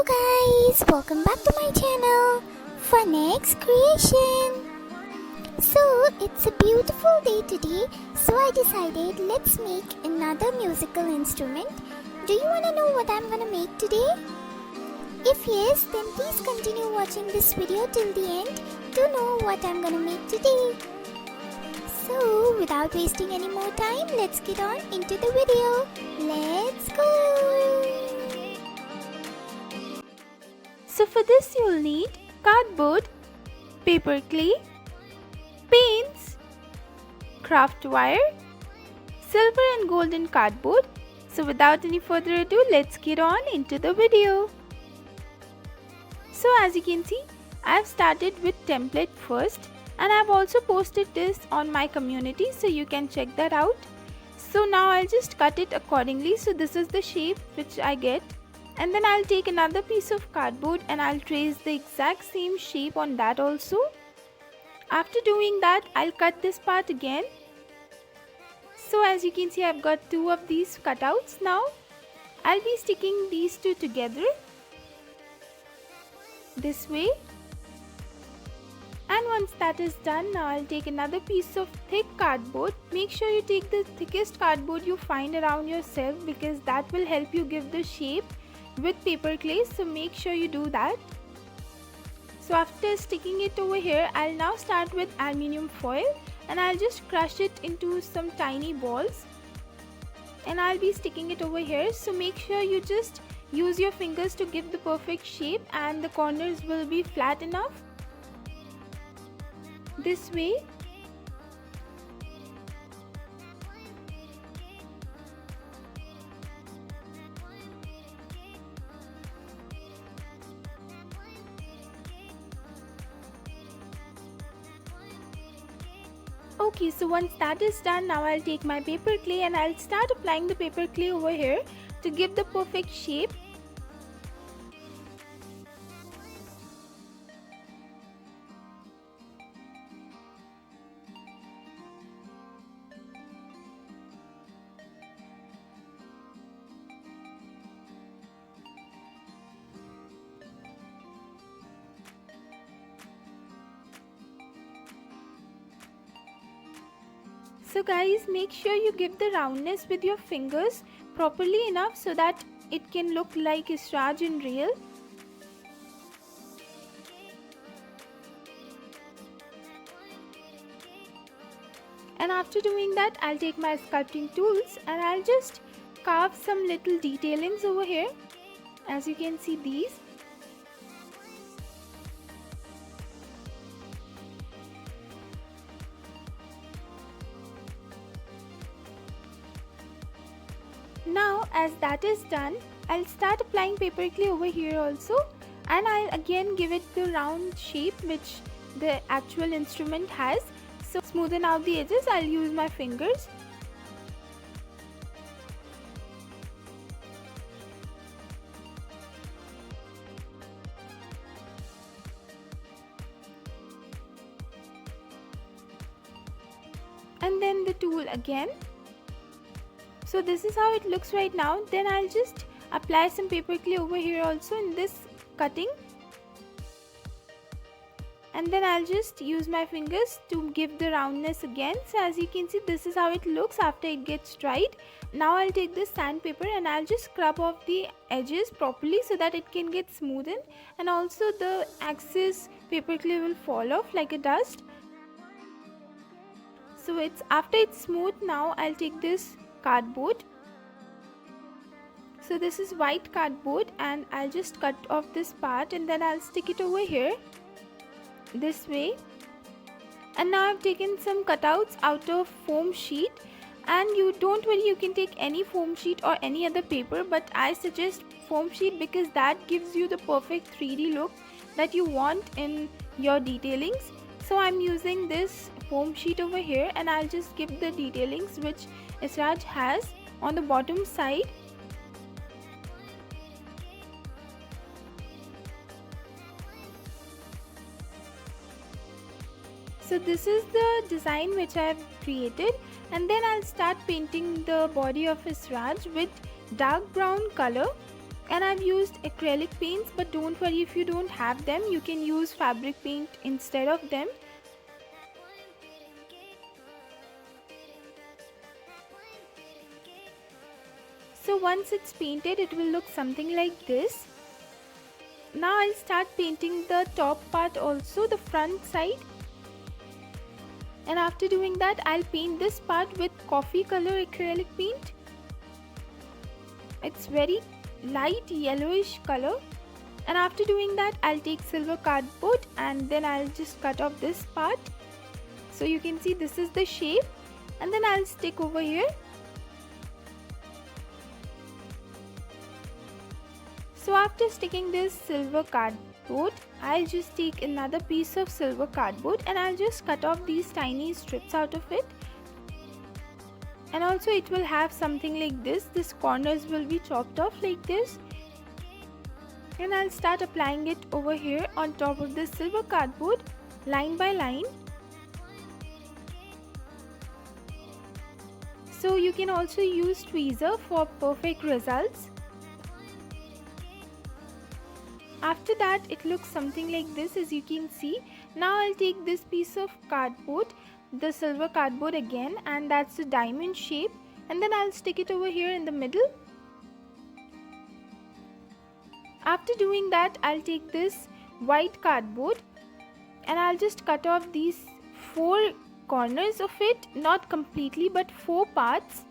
Hello guys, welcome back to my channel Funex Creation. So it's a beautiful day today, so I decided let's make another musical instrument. Do you wanna know what I'm gonna make today? If yes, then please continue watching this video till the end to know what I'm gonna make today. So without wasting any more time, let's get on into the video. Let's go! So for this you'll need cardboard, paper clay, paints, craft wire, silver and golden cardboard. So without any further ado, let's get on into the video. So as you can see, I've started with template first and I've also posted this on my community, so you can check that out. So now I'll just cut it accordingly. So this is the shape which I get. And then I'll take another piece of cardboard and I'll trace the exact same shape on that also. After doing that, I'll cut this part again. So as you can see, I've got two of these cutouts now. I'll be sticking these two together this way. And once that is done, now I'll take another piece of thick cardboard. Make sure you take the thickest cardboard you find around yourself, because that will help you give the shape with paper clay, so make sure you do that. So after sticking it over here, I'll now start with aluminium foil and I'll just crush it into some tiny balls and I'll be sticking it over here. So make sure you just use your fingers to give the perfect shape and the corners will be flat enough. This way. Okay, so once that is done, now I'll take my paper clay and I'll start applying the paper clay over here to give the perfect shape. So guys, make sure you give the roundness with your fingers properly enough so that it can look like Israj in real. And after doing that, I'll take my sculpting tools and I'll just carve some little detailings over here. As you can see, these. Now as that is done, I'll start applying paper clay over here also, and I'll again give it the round shape which the actual instrument has. So smoothen out the edges, I'll use my fingers. And then the tool again. So this is how it looks right now. Then I'll just apply some paper clay over here also in this cutting. And then I'll just use my fingers to give the roundness again. So as you can see, this is how it looks after it gets dried. Now I'll take this sandpaper and I'll just scrub off the edges properly so that it can get smoothened. And also the excess paper clay will fall off like a dust. So after it's smooth, now I'll take this cardboard. So this is white cardboard and I'll just cut off this part and then I'll stick it over here this way. And now I've taken some cutouts out of foam sheet, and you don't worry, you can take any foam sheet or any other paper, but I suggest foam sheet because that gives you the perfect 3D look that you want in your detailings. So I'm using this foam sheet over here and I'll just give the detailings which Israj has on the bottom side. So this is the design which I have created, and then I'll start painting the body of Israj with dark brown color And I've used acrylic paints, but don't worry if you don't have them, you can use fabric paint instead of them. So once it's painted, it will look something like this. Now I'll start painting the top part also, the front side. And after doing that, I'll paint this part with coffee color acrylic paint. It's very light yellowish color. And after doing that, I'll take silver cardboard and then I'll just cut off this part. So you can see this is the shape, and then I'll stick over here. So after sticking this silver cardboard, I'll just take another piece of silver cardboard and I'll just cut off these tiny strips out of it. And also it will have something like this. These corners will be chopped off like this. And I'll start applying it over here on top of the silver cardboard, line by line. So you can also use tweezer for perfect results. After that, it looks something like this, as you can see. Now I'll take this piece of cardboard, the silver cardboard again, and that's a diamond shape, and then I'll stick it over here in the middle. After doing that, I'll take this white cardboard and I'll just cut off these 4 corners of it, not completely but 4 parts.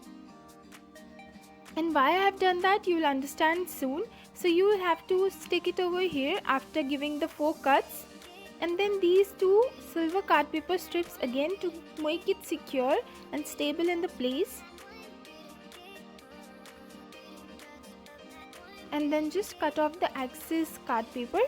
And why I have done that, you will understand soon. So you will have to stick it over here after giving the 4 cuts, and then these 2 silver card paper strips again to make it secure and stable in the place. And then just cut off the excess card paper.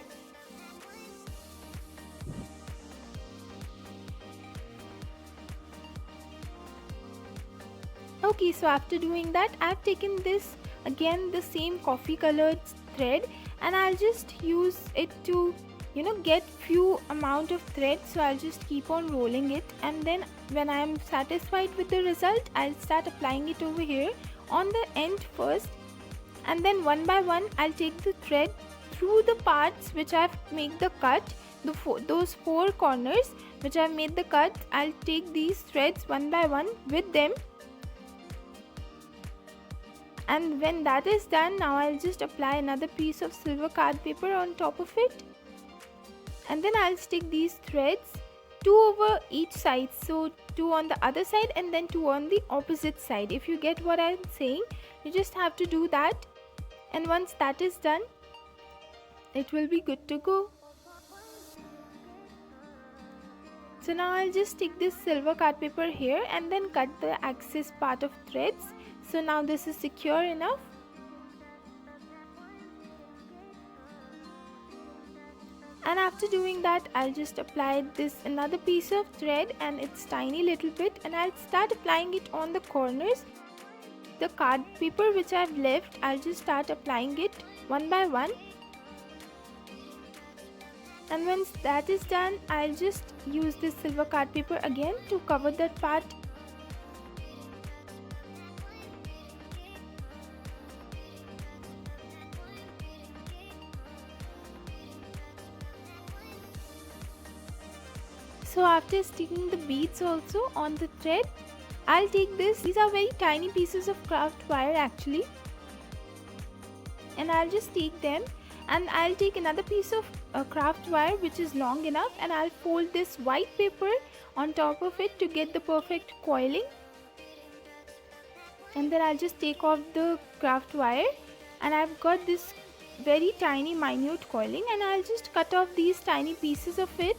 Okay, so after doing that, I've taken this again, the same coffee colored thread, and I'll just use it to get few amount of thread. So I'll just keep on rolling it, and then when I'm satisfied with the result, I'll start applying it over here on the end first, and then one by one I'll take the thread through the parts which I've made the cut, those 4 corners which I've made the cut. I'll take these threads one by one with them. And when that is done, now I'll just apply another piece of silver card paper on top of it, and then I'll stick these threads 2 over each side, so 2 on the other side and then 2 on the opposite side. If you get what I'm saying, you just have to do that, and once that is done, it will be good to go. So now I'll just stick this silver card paper here and then cut the excess part of threads. So now this is secure enough. And after doing that, I'll just apply this another piece of thread, and it's tiny little bit, and I'll start applying it on the corners. The card paper which I've left, I'll just start applying it one by one. And once that is done, I'll just use this silver card paper again to cover that part. So after sticking the beads also on the thread, I'll take this. These are very tiny pieces of craft wire actually, and I'll just take them, and I'll take another piece of craft wire which is long enough, and I'll fold this white paper on top of it to get the perfect coiling. And then I'll just take off the craft wire, and I've got this very tiny minute coiling, and I'll just cut off these tiny pieces of it.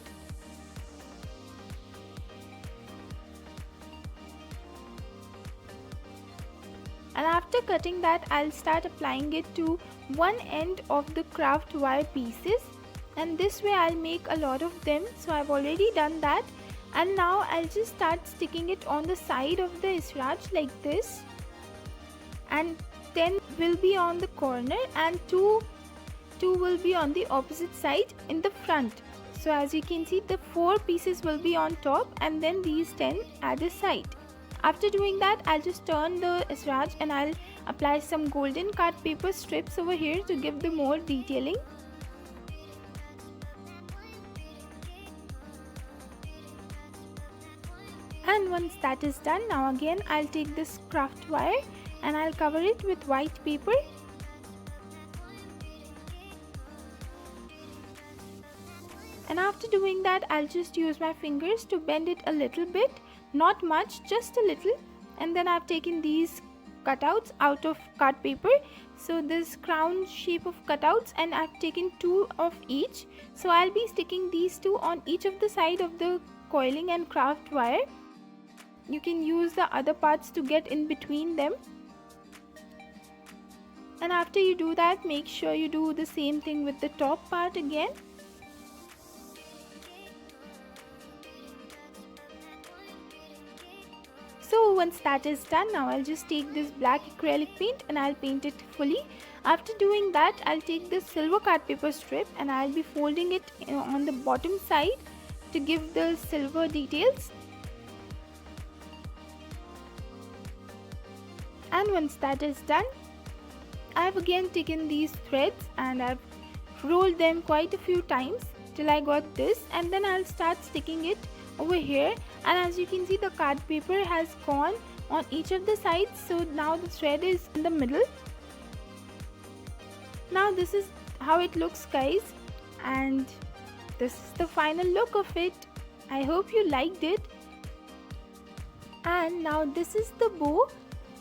And after cutting that, I'll start applying it to one end of the craft wire pieces, and this way I'll make a lot of them. So I've already done that, and now I'll just start sticking it on the side of the Israj like this, and 10 will be on the corner and 2 will be on the opposite side in the front. So as you can see, the 4 pieces will be on top, and then these 10 at the side. After doing that, I'll just turn the Sraj and I'll apply some golden card paper strips over here to give the more detailing. And once that is done, now again I'll take this craft wire and I'll cover it with white paper. And after doing that, I'll just use my fingers to bend it a little bit, not much, just a little. And then I've taken these cutouts out of card paper, so this crown shape of cutouts, and I've taken 2 of each. So I'll be sticking these 2 on each of the side of the coiling and craft wire. You can use the other parts to get in between them. And after you do that, make sure you do the same thing with the top part again. So once that is done, now I'll just take this black acrylic paint and I'll paint it fully. After doing that, I'll take this silver card paper strip and I'll be folding it on the bottom side to give the silver details. And once that is done, I've again taken these threads and I've rolled them quite a few times till I got this, and then I'll start sticking it over here. And as you can see, the card paper has gone on each of the sides, so now the thread is in the middle. Now this is how it looks, guys, and this is the final look of it. I hope you liked it. And now this is the bow.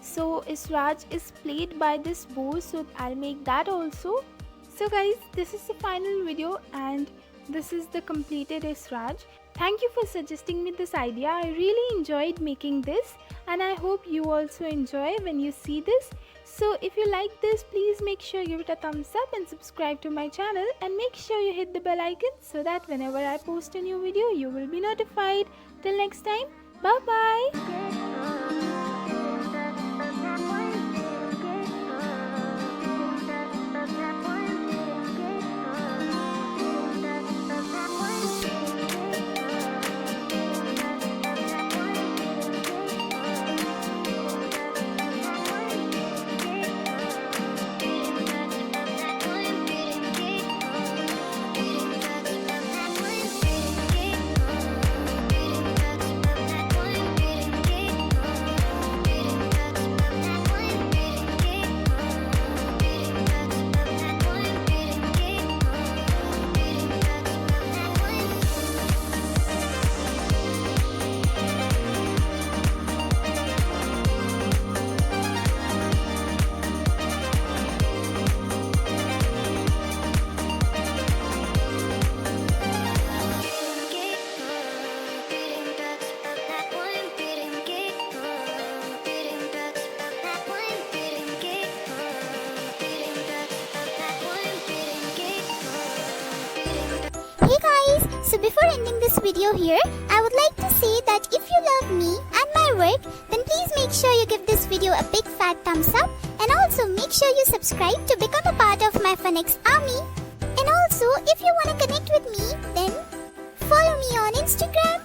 So Sraj is played by this bow, so I'll make that also. So guys, this is the final video and this is the completed Sraj. Thank you for suggesting me this idea. I really enjoyed making this and I hope you also enjoy when you see this. So if you like this, please make sure you give it a thumbs up and subscribe to my channel, and make sure you hit the bell icon so that whenever I post a new video, you will be notified. Till next time, bye bye. Hey guys, so before ending this video here, I would like to say that if you love me and my work, then please make sure you give this video a big fat thumbs up, and also make sure you subscribe to become a part of my Phoenix army. And also, if you want to connect with me, then follow me on Instagram,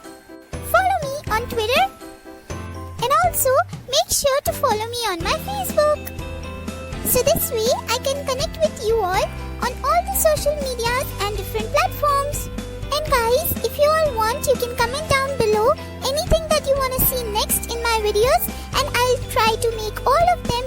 follow me on Twitter, and also make sure to follow me on my Facebook. So this way I can connect with you all on all the social medias and different platforms. And guys, if you all want, you can comment down below anything that you want to see next in my videos, and I'll try to make all of them